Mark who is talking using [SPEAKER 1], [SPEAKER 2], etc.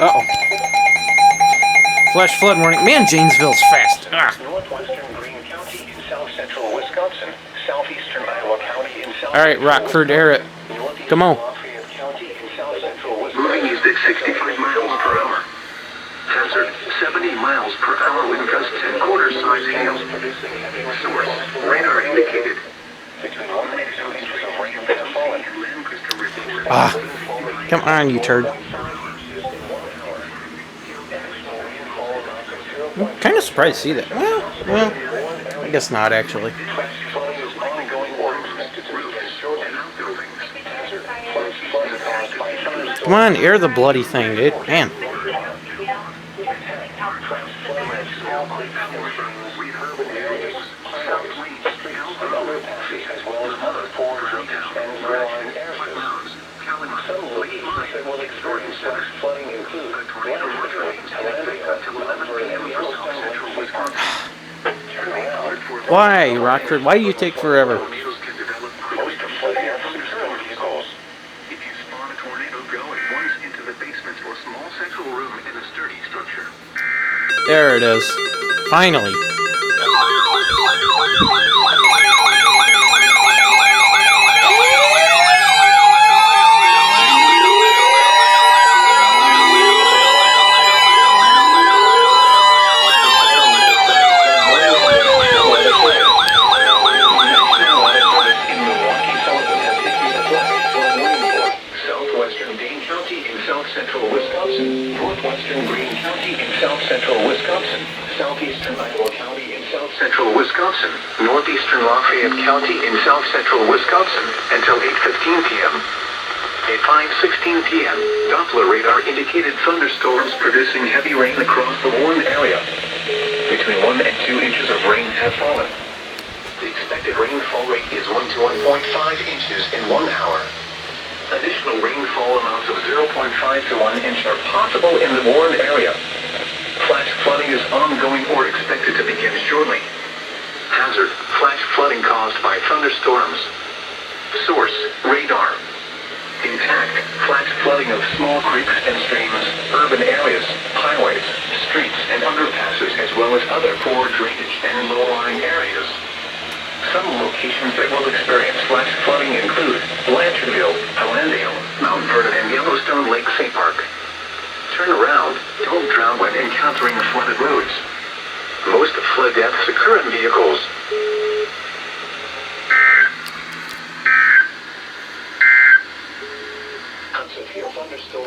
[SPEAKER 1] Uh-oh. Flash flood warning. Man, Janesville's fast. Ah.
[SPEAKER 2] Northwestern Greene County in south-central Wisconsin, southeastern Iowa County in south.
[SPEAKER 1] All right, Rockford, air it. Come on.
[SPEAKER 2] Lafayette County in south-central Wisconsin.
[SPEAKER 3] Moving east at 65 miles per hour. Hazard 70 miles per hour with gust 10 quarter size hail. Source radar indicated.
[SPEAKER 2] Between 1 and 2 inches of rain have fallen.
[SPEAKER 1] Ah. Come on, you turd. I'm kind of surprised to see that. Well, I guess not, actually. Come on, air the bloody thing, dude. Man. Why, Rockford? Why do you take forever? There it is. Finally.
[SPEAKER 2] South-central Wisconsin, northwestern Greene County in south-central Wisconsin, southeastern Iowa County in south-central Wisconsin, northeastern Lafayette County in south-central Wisconsin until 8:15 p.m. At 5:16 p.m., Doppler radar indicated thunderstorms producing heavy rain across the warned area. Between 1 and 2 inches of rain have fallen. The expected rainfall rate is 1 to 1.5 inches in 1 hour. Additional rainfall amounts of 0.5 to 1 inch are possible in the warned area. Flash flooding is ongoing or expected to begin shortly. Hazard, flash flooding caused by thunderstorms. Source, radar. Intact, flash flooding of small creeks and streams, urban areas, highways, streets, and underpasses, as well as other poor drainage and low-lying areas. Some locations that will experience flash flooding include Blanchardville, Highlandale, Mount Vernon, and Yellowstone Lake State Park. Turn around. Don't drown when encountering flooded roads. Most flood deaths occur in vehicles. Thunderstorm.